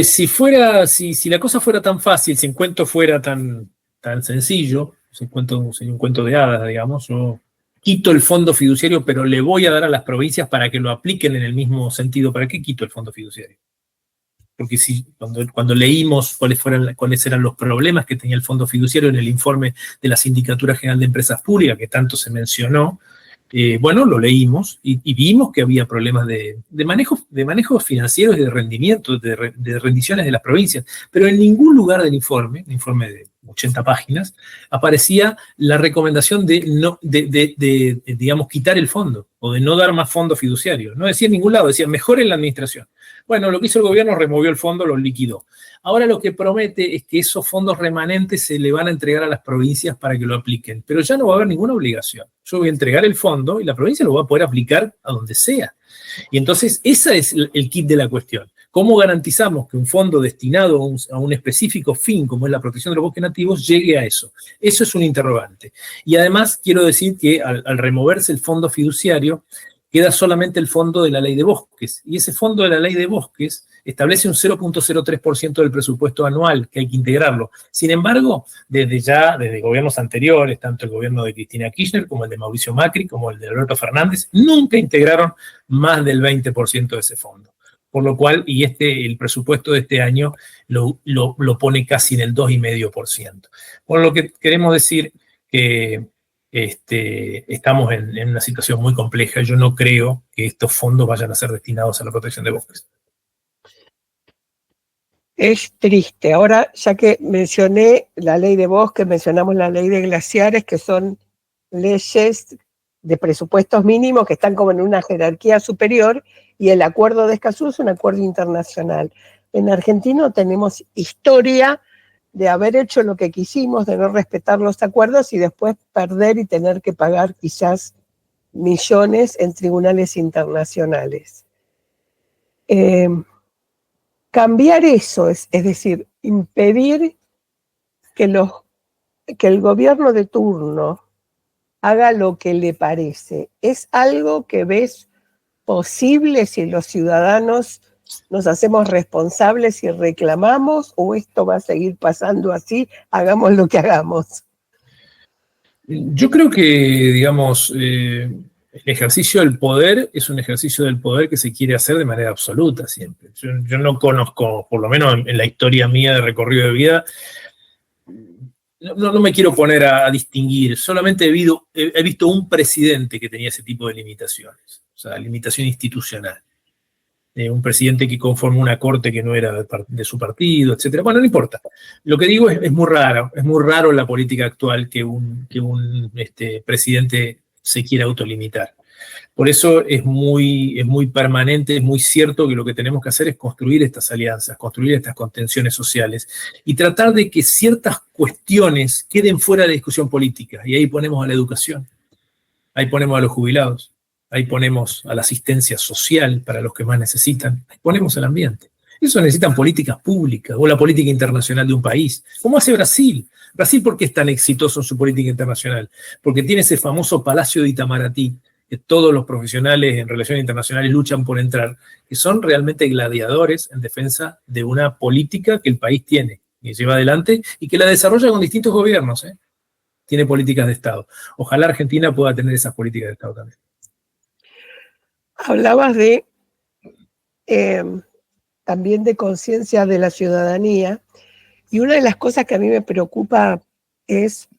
Si la cosa fuera tan fácil, si el cuento fuera tan sencillo, sería un cuento de hadas, digamos, yo quito el fondo fiduciario, pero le voy a dar a las provincias para que lo apliquen en el mismo sentido. ¿Para qué quito el fondo fiduciario? Porque cuando leímos cuáles eran los problemas que tenía el fondo fiduciario en el informe de la Sindicatura General de Empresas Públicas, que tanto se mencionó, bueno, lo leímos y vimos que había problemas de manejo financieros y de rendimiento, de rendiciones de las provincias, pero en ningún lugar del informe de 80 páginas, aparecía la recomendación de digamos, quitar el fondo o de no dar más fondo fiduciario. No decía en ningún lado, decía mejoren la administración. Bueno, lo que hizo el gobierno, removió el fondo, lo liquidó. Ahora lo que promete es que esos fondos remanentes se le van a entregar a las provincias para que lo apliquen, pero ya no va a haber ninguna obligación. Yo voy a entregar el fondo y la provincia lo va a poder aplicar a donde sea. Y entonces ese es el kit de la cuestión. ¿Cómo garantizamos que un fondo destinado a un específico fin, como es la protección de los bosques nativos, llegue a eso? Eso es un interrogante. Y además quiero decir que al removerse el fondo fiduciario, queda solamente el fondo de la ley de bosques. Y ese fondo de la ley de bosques establece un 0.03% del presupuesto anual, que hay que integrarlo. Sin embargo, desde gobiernos anteriores, tanto el gobierno de Cristina Kirchner como el de Mauricio Macri, como el de Alberto Fernández, nunca integraron más del 20% de ese fondo. Por lo cual, el presupuesto de este año lo pone casi en el 2,5%. Por lo que queremos decir que estamos en una situación muy compleja. Yo no creo que estos fondos vayan a ser destinados a la protección de bosques. Es triste. Ahora, ya que mencioné la ley de bosques, mencionamos la ley de glaciares, que son leyes de presupuestos mínimos que están como en una jerarquía superior, y el acuerdo de Escazú es un acuerdo internacional. En Argentina tenemos historia de haber hecho lo que quisimos, de no respetar los acuerdos y después perder y tener que pagar quizás millones en tribunales internacionales. Cambiar eso, es decir, impedir que el gobierno de turno haga lo que le parece, ¿es algo que ves posible si los ciudadanos nos hacemos responsables y reclamamos, o esto va a seguir pasando así, hagamos lo que hagamos? Yo creo que, digamos, el ejercicio del poder es un ejercicio del poder que se quiere hacer de manera absoluta siempre. Yo no conozco, por lo menos en la historia mía de recorrido de vida, no me quiero poner a distinguir, solamente he visto un presidente que tenía ese tipo de limitaciones, o sea, limitación institucional. Un presidente que conformó una corte que no era de su partido, etcétera. Bueno, no importa. Lo que digo es muy raro en la política actual que un presidente se quiera autolimitar. Por eso es muy permanente, es muy cierto que lo que tenemos que hacer es construir estas alianzas, construir estas contenciones sociales y tratar de que ciertas cuestiones queden fuera de la discusión política. Y ahí ponemos a la educación, ahí ponemos a los jubilados, ahí ponemos a la asistencia social para los que más necesitan, ahí ponemos el ambiente. Eso necesitan políticas públicas o la política internacional de un país. ¿Cómo hace Brasil? Brasil, ¿por qué es tan exitoso en su política internacional? Porque tiene ese famoso Palacio de Itamaraty, que todos los profesionales en relaciones internacionales luchan por entrar, que son realmente gladiadores en defensa de una política que el país tiene, que lleva adelante y que la desarrolla con distintos gobiernos, ¿eh? Tiene políticas de Estado. Ojalá Argentina pueda tener esas políticas de Estado también. Hablabas también de conciencia de la ciudadanía, y una de las cosas que a mí me preocupa es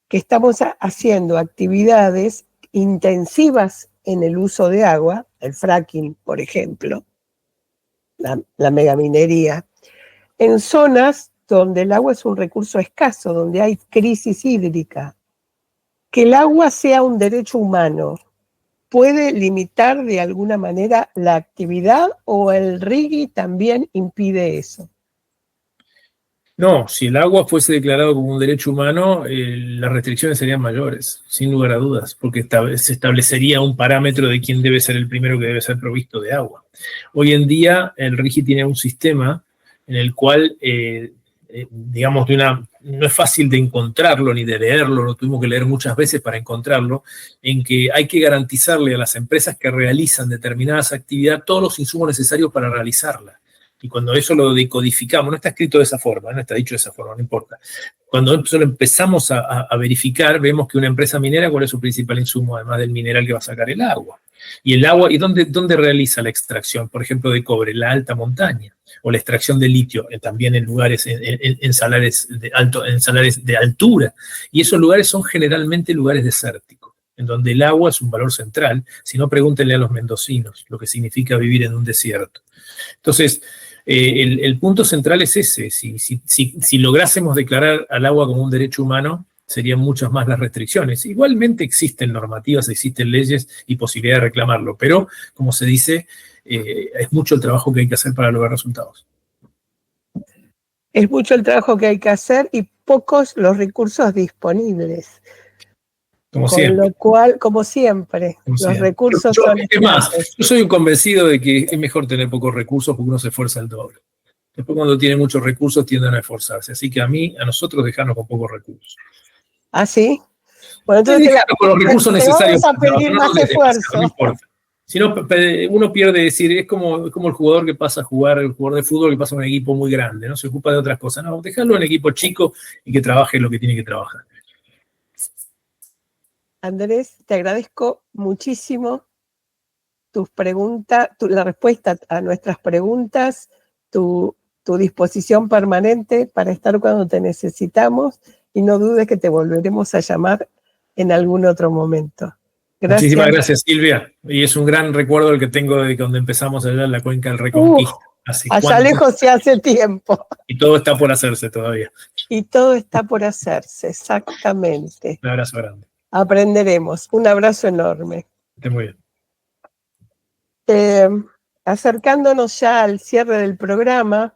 que estamos haciendo actividades intensivas en el uso de agua, el fracking, por ejemplo, la megaminería, en zonas donde el agua es un recurso escaso, donde hay crisis hídrica. Que el agua sea un derecho humano, ¿puede limitar de alguna manera la actividad, o el RIGI también impide eso? No, si el agua fuese declarado como un derecho humano, las restricciones serían mayores, sin lugar a dudas, porque se establecería un parámetro de quién debe ser el primero que debe ser provisto de agua. Hoy en día el RIGI tiene un sistema en el cual, digamos, no es fácil de encontrarlo ni de leerlo, lo tuvimos que leer muchas veces para encontrarlo, en que hay que garantizarle a las empresas que realizan determinadas actividades todos los insumos necesarios para realizarlas. Y cuando eso lo decodificamos, no está escrito de esa forma, no está dicho de esa forma, no importa. Cuando eso lo empezamos a verificar, vemos que una empresa minera, ¿cuál es su principal insumo, además del mineral que va a sacar? El agua. Y el agua, ¿y dónde realiza la extracción? Por ejemplo, de cobre, la alta montaña. O la extracción de litio, también en lugares, en salares de altura. Y esos lugares son generalmente lugares desérticos, en donde el agua es un valor central. Si no, pregúntenle a los mendocinos lo que significa vivir en un desierto. Entonces, el punto central es ese. Si lográsemos declarar al agua como un derecho humano, serían muchas más las restricciones. Igualmente existen normativas, existen leyes y posibilidad de reclamarlo, pero, como se dice, es mucho el trabajo que hay que hacer para lograr resultados. Es mucho el trabajo que hay que hacer y pocos los recursos disponibles. Como siempre. Lo cual, como siempre, los recursos son es más, yo soy un convencido de que es mejor tener pocos recursos porque uno se esfuerza el doble. Después, cuando tiene muchos recursos, tienden a esforzarse. Así que a nosotros dejarnos con pocos recursos. ¿Ah, sí? Bueno, entonces con los recursos necesarios. Vamos a pedir más esfuerzo. No importa. Si no, uno pierde, decir, es como el jugador que pasa a jugar, el jugador de fútbol que pasa a un equipo muy grande, no se ocupa de otras cosas. No, dejarlo en equipo chico y que trabaje lo que tiene que trabajar. Andrés, te agradezco muchísimo tus preguntas, la respuesta a nuestras preguntas, tu disposición permanente para estar cuando te necesitamos, y no dudes que te volveremos a llamar en algún otro momento. Gracias. Muchísimas gracias, Silvia. Y es un gran recuerdo el que tengo de cuando empezamos allá en la cuenca del Reconquista. Allá lejos se hace tiempo. Y todo está por hacerse todavía. Y todo está por hacerse, exactamente. Un abrazo grande. Aprenderemos. Un abrazo enorme. Esté muy bien. Acercándonos ya al cierre del programa,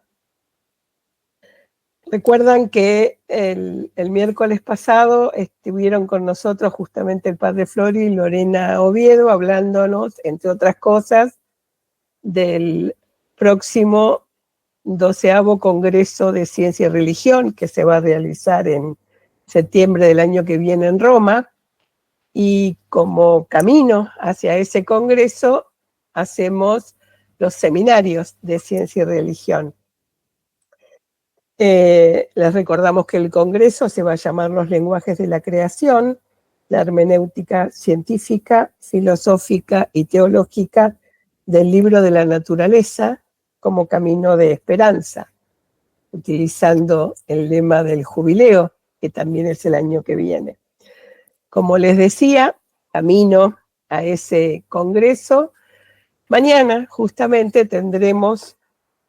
Recuerdan que el miércoles pasado estuvieron con nosotros justamente el padre Flori y Lorena Oviedo hablándonos, entre otras cosas, del próximo 12º Congreso de Ciencia y Religión que se va a realizar en septiembre del año que viene en Roma, y como camino hacia ese congreso hacemos los seminarios de Ciencia y Religión. Les recordamos que el congreso se va a llamar Los lenguajes de la creación, la hermenéutica científica, filosófica y teológica del libro de la naturaleza como camino de esperanza, utilizando el lema del jubileo, que también es el año que viene. Como les decía, camino a ese congreso, mañana justamente tendremos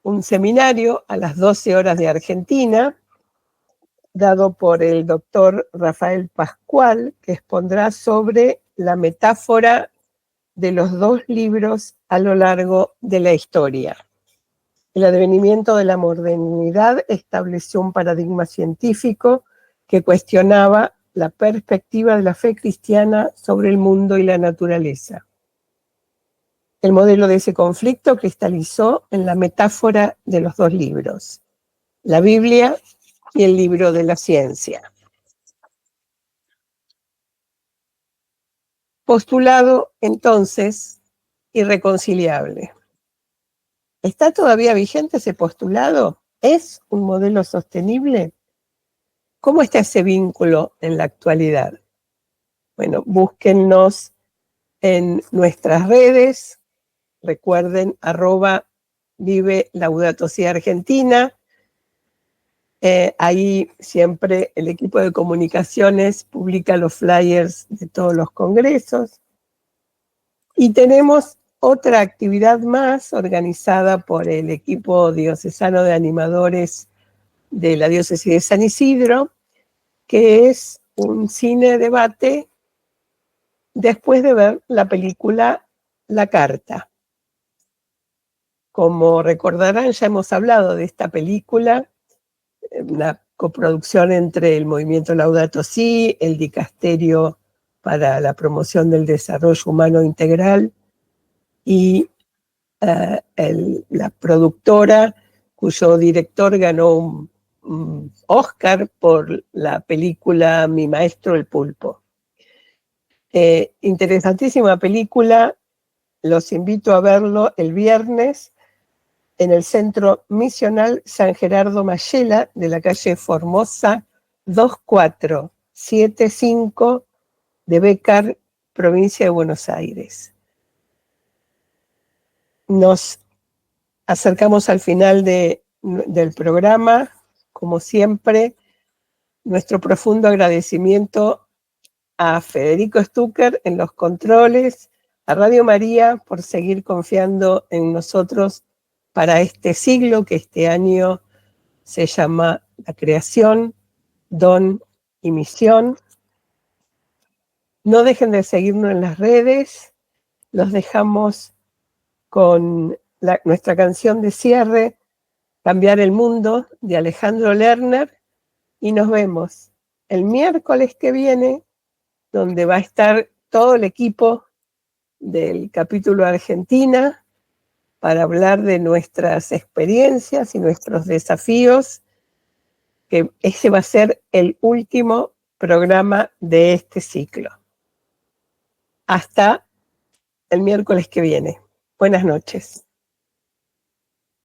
un seminario a las 12 horas de Argentina, dado por el doctor Rafael Pascual, que expondrá sobre la metáfora de los dos libros a lo largo de la historia. El advenimiento de la modernidad estableció un paradigma científico que cuestionaba la perspectiva de la fe cristiana sobre el mundo y la naturaleza. El modelo de ese conflicto cristalizó en la metáfora de los dos libros, la Biblia y el libro de la ciencia. Postulado, entonces, irreconciliable. ¿Está todavía vigente ese postulado? ¿Es un modelo sostenible? ¿Cómo está ese vínculo en la actualidad? Bueno, búsquennos en nuestras redes. Recuerden, @vive Laudato Si Argentina. Ahí siempre el equipo de comunicaciones publica los flyers de todos los congresos. Y tenemos otra actividad más organizada por el equipo diocesano de animadores de la diócesis de San Isidro, que es un cine debate después de ver la película La Carta. Como recordarán, ya hemos hablado de esta película, una coproducción entre el Movimiento Laudato Si, el Dicasterio para la Promoción del Desarrollo Humano Integral y la productora cuyo director ganó un Oscar por la película Mi Maestro el Pulpo. Interesantísima película, los invito a verlo el viernes en el Centro Misional San Gerardo Mayela de la calle Formosa 2475 de Bécar, provincia de Buenos Aires. Nos acercamos al final del programa. Como siempre, nuestro profundo agradecimiento a Federico Stucker en los controles, a Radio María por seguir confiando en nosotros para este siglo que este año se llama La Creación, Don y Misión. No dejen de seguirnos en las redes. Los dejamos con nuestra canción de cierre, Cambiar el Mundo, de Alejandro Lerner, y nos vemos el miércoles que viene, donde va a estar todo el equipo del capítulo Argentina para hablar de nuestras experiencias y nuestros desafíos, que ese va a ser el último programa de este ciclo. Hasta el miércoles que viene. Buenas noches.